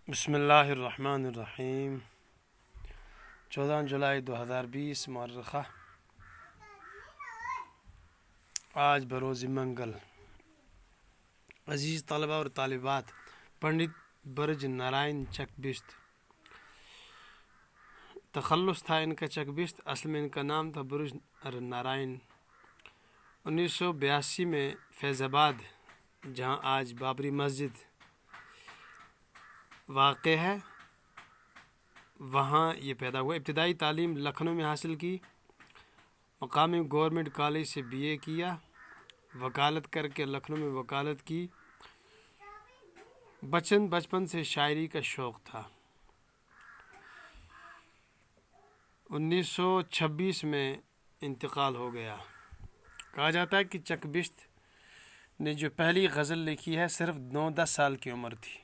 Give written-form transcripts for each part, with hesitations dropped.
بسم اللہ الرحمن الرحیم 14 جولائی 2020 مورخہ آج بروز منگل۔ عزیز طلبہ اور طالبات، پنڈت برج نارائن چک بست، تخلص تھا ان کا چک بست، اصل میں ان کا نام تھا برج نارائن۔ 1982 میں فیض آباد، جہاں آج بابری مسجد واقع ہے، وہاں یہ پیدا ہوا۔ ابتدائی تعلیم لکھنؤ میں حاصل کی، مقامی گورنمنٹ کالج سے BA کیا، وکالت کر کے لکھنؤ میں وکالت کی۔ بچپن سے شاعری کا شوق تھا۔ 1926 میں انتقال ہو گیا۔ کہا جاتا ہے کہ چک بست نے جو پہلی غزل لکھی ہے صرف 9-10 سال کی عمر تھی۔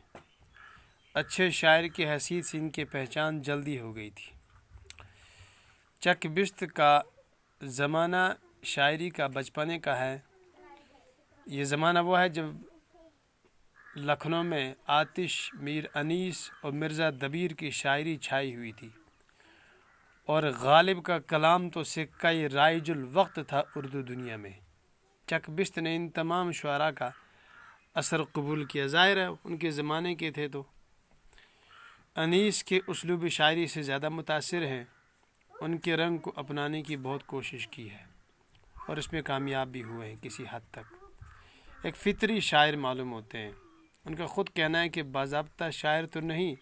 اچھے شاعر کی حیثیت سے ان کی پہچان جلدی ہو گئی تھی۔ چک بست کا زمانہ شاعری کا بچپنے کا ہے۔ یہ زمانہ وہ ہے جب لکھنؤ میں آتش، میر انیس اور مرزا دبیر کی شاعری چھائی ہوئی تھی، اور غالب کا کلام تو سکہ رائج الوقت تھا اردو دنیا میں۔ چک بست نے ان تمام شعراء کا اثر قبول کیا۔ ظاہر ہے ان کے زمانے کے تھے تو انیس کے اسلوب شاعری سے زیادہ متاثر ہیں۔ ان کے رنگ کو اپنانے کی بہت کوشش کی ہے اور اس میں کامیاب بھی ہوئے ہیں کسی حد تک۔ ایک فطری شاعر معلوم ہوتے ہیں۔ ان کا خود کہنا ہے کہ باضابطہ شاعر تو نہیں،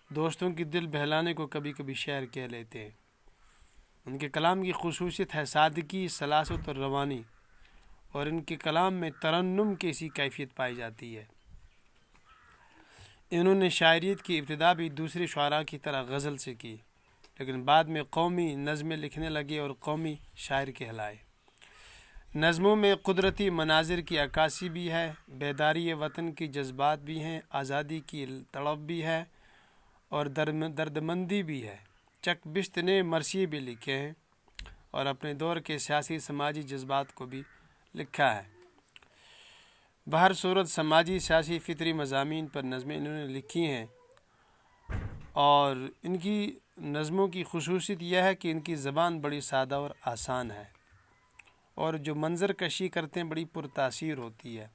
دوستوں کی دل بہلانے کو کبھی کبھی شاعر کہہ لیتے ہیں۔ ان کے کلام کی خصوصیت ہے سادگی، سلاست اور روانی، اور ان کے کلام میں ترنم کی ایسی کیفیت پائی جاتی ہے۔ انہوں نے شاعریت کی ابتدا بھی دوسرے شعراء کی طرح غزل سے کی، لیکن بعد میں قومی نظمیں لکھنے لگے اور قومی شاعر کہلائے۔ نظموں میں قدرتی مناظر کی عکاسی بھی ہے، بیداری وطن کی جذبات بھی ہیں، آزادی کی تڑپ بھی ہے اور دردمندی بھی ہے۔ چک بست نے مرثیے بھی لکھے ہیں اور اپنے دور کے سیاسی سماجی جذبات کو بھی لکھا ہے۔ بہر صورت سماجی، سیاسی، فطری مضامین پر نظمیں انہوں نے لکھی ہیں، اور ان کی نظموں کی خصوصیت یہ ہے کہ ان کی زبان بڑی سادہ اور آسان ہے، اور جو منظر کشی کرتے ہیں بڑی پرتاثیر ہوتی ہے،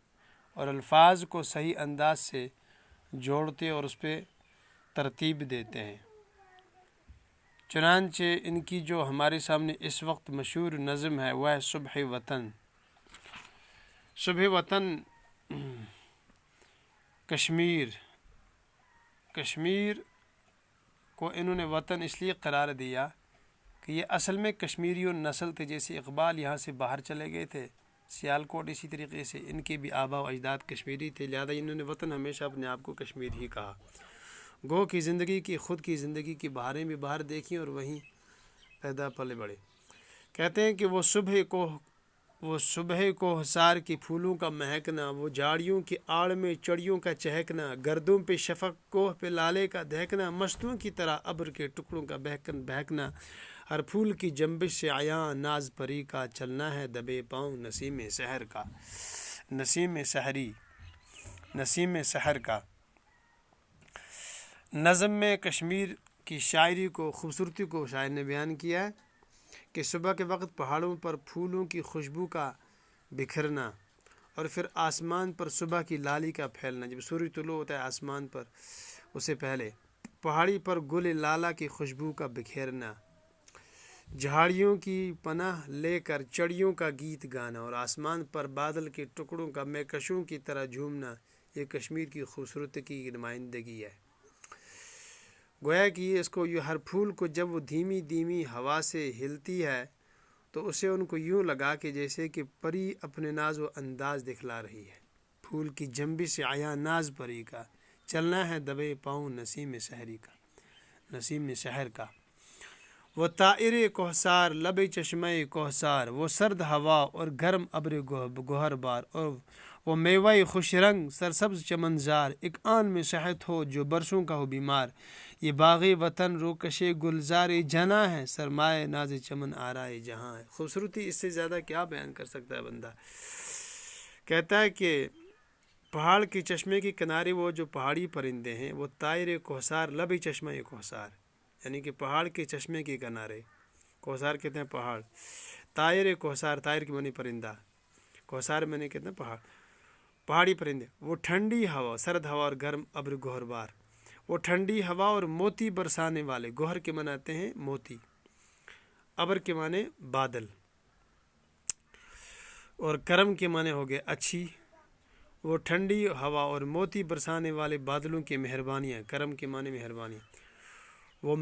اور الفاظ کو صحیح انداز سے جوڑتے اور اس پہ ترتیب دیتے ہیں۔ چنانچہ ان کی جو ہمارے سامنے اس وقت مشہور نظم ہے وہ ہے صبح وطن۔ صبح وطن کشمیر کو انہوں نے وطن اس لیے قرار دیا کہ یہ اصل میں کشمیریوں نسل تھے۔ جیسے اقبال یہاں سے باہر چلے گئے تھے سیالکوٹ، اسی طریقے سے ان کے بھی آبا و اجداد کشمیری تھے، لہذا انہوں نے وطن ہمیشہ اپنے آپ کو کشمیر ہی کہا۔ گو کی زندگی کی، خود کی زندگی کی بہاریں بھی باہر دیکھیں اور وہیں پیدا پلے بڑھے۔ کہتے ہیں کہ وہ صبح کو حسار کی پھولوں کا مہکنا، وہ جھاڑیوں کی آڑ میں چڑیوں کا چہکنا، گردوں پہ شفق، کوہ پہ لالے کا دہکنا، مستوں کی طرح ابر کے ٹکڑوں کا بہکنا، ہر پھول کی جنبش سے عیاں ناز پری کا، چلنا ہے دبے پاؤں نسیم سحر کا۔ نسیم سحر کا نظم میں کشمیر کی شاعری کو، خوبصورتی کو شاعر نے بیان کیا ہے کہ صبح کے وقت پہاڑوں پر پھولوں کی خوشبو کا بکھرنا، اور پھر آسمان پر صبح کی لالی کا پھیلنا۔ جب سورج طلوع ہوتا ہے آسمان پر، اسے پہلے پہاڑی پر گل لالا کی خوشبو کا بکھیرنا، جھاڑیوں کی پناہ لے کر چڑیوں کا گیت گانا، اور آسمان پر بادل کے ٹکڑوں کا مہکشوں کی طرح جھومنا، یہ کشمیر کی خوبصورتی کی نمائندگی ہے۔ گویا کہ یہ ہر پھول کو جب وہ دھیمی دھیمی ہوا سے ہلتی ہے تو اسے ان کو یوں لگا کہ جیسے کہ پری اپنے ناز و انداز دکھلا رہی ہے۔ پھول کی جنبش سے عیاں ناز پری کا، چلنا ہے دبے پاؤں نسیم سحر کا۔ وہ طائر کوہسار لب چشمہ کوہسار، وہ سرد ہوا اور گرم ابر گوہر بار، اور وہ میوہ خوش رنگ سرسبز چمنزار، ایک آن میں صحت ہو جو برسوں کا ہو بیمار، یہ باغ وطن روکش گلزار جہاں ہے، سرمایہ ناز چمن آرائے جہاں ہے۔ خوبصورتی اس سے زیادہ کیا بیان کر سکتا ہے بندہ۔ کہتا ہے کہ پہاڑ کے چشمے کے کنارے وہ جو پہاڑی پرندے ہیں وہ طائر کوثار لبِ چشمہ کوثار، یعنی کہ پہاڑ کے چشمے کے کنارے، کوثار کہتے ہیں پہاڑ، طائر کوثار، طائر کے معنی پرندہ، کوثار میں نے کہتے ہیں پہاڑ، پہاڑی پرندے، وہ ٹھنڈی ہوا، سرد ہوا اور گرم ابر گہر بار، وہ ٹھنڈی ہوا اور موتی برسانے والے، گہر کے مناتے ہیں موتی، ابر کے معنی بادل، اور کرم کے معنی ہو گئے اچھی، وہ ٹھنڈی ہوا اور موتی برسانے والے بادلوں کی مہربانیاں، کرم کے معنی مہربانیاں، وہ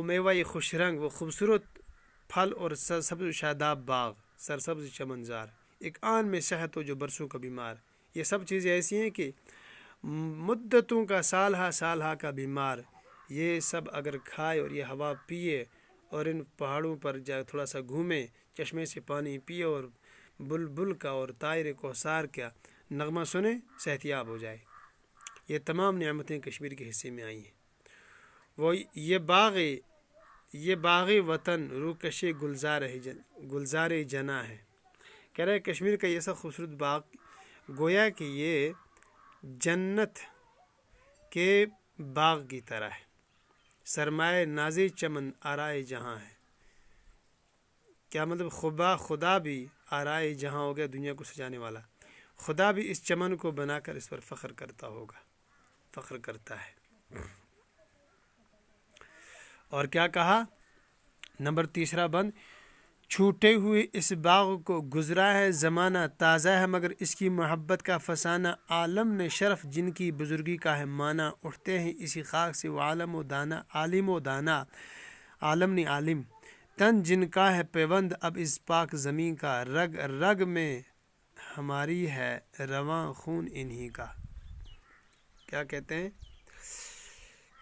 میوہ خوش رنگ، وہ خوبصورت پھل اور سرسبز شاداب باغ، سرسبز چمنزار، ایک آن میں صحت ہو جو برسوں کا بیمار، یہ سب چیزیں ایسی ہیں کہ مدتوں کا سالہ کا بیمار یہ سب اگر کھائے اور یہ ہوا پیے اور ان پہاڑوں پر جائے تھوڑا سا گھومے، چشمے سے پانی پیے اور بلبل کا اور طائر کوثار کا نغمہ سنے، صحت یاب ہو جائے۔ یہ تمام نعمتیں کشمیر کے حصے میں آئی ہیں۔ وہ یہ باغ وطن روکش گلزار جنا ہے، کہہ رہے کشمیر کا یہ ایسا خوبصورت باغ گویا کہ یہ جنت کے باغ کی طرح ہے، سرمایہ نازِ چمن آرائے جہاں ہے۔ کیا مطلب؟ خدا بھی آرائے جہاں ہو گیا، دنیا کو سجانے والا، خدا بھی اس چمن کو بنا کر اس پر فخر کرتا ہوگا، فخر کرتا ہے۔ اور کیا کہا؟ نمبر 3 بند، چھوٹے ہوئے اس باغ کو گزرا ہے زمانہ، تازہ ہے مگر اس کی محبت کا فسانہ، عالم نے شرف جن کی بزرگی کا ہے معنی، اٹھتے ہیں اسی خاک سے وہ عالم و دانا، عالم نے عالم، تن جن کا ہے پیوند اب اس پاک زمین کا، رگ رگ میں ہماری ہے رواں خون انہی کا۔ کیا کہتے ہیں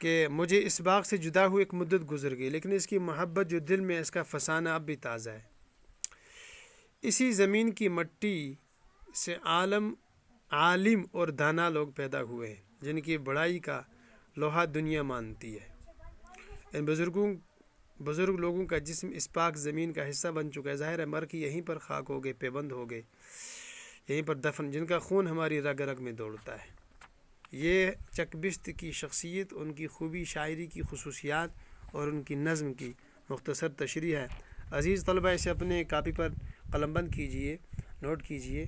کہ مجھے اس باغ سے جدا ہوئے ایک مدت گزر گئی، لیکن اس کی محبت جو دل میں ہے، اس کا فسانہ اب بھی تازہ ہے۔ اسی زمین کی مٹی سے عالم اور دانا لوگ پیدا ہوئے ہیں، جن کی بڑائی کا لوہا دنیا مانتی ہے۔ ان بزرگ لوگوں کا جسم اس پاک زمین کا حصہ بن چکا ہے، ظاہر ہے مر کے یہیں پر خاک ہو گئے، پیبند ہو گئے، یہیں پر دفن، جن کا خون ہماری رگ رگ میں دوڑتا ہے۔ یہ چک بست کی شخصیت، ان کی خوبی، شاعری کی خصوصیات اور ان کی نظم کی مختصر تشریح ہے۔ عزیز طلبہ، اسے اپنے کاپی پر قلم بند کیجئے، نوٹ کیجئے،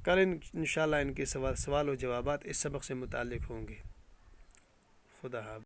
کل انشاءاللہ ان کے سوال و جوابات اس سبق سے متعلق ہوں گے۔ خدا حافظ۔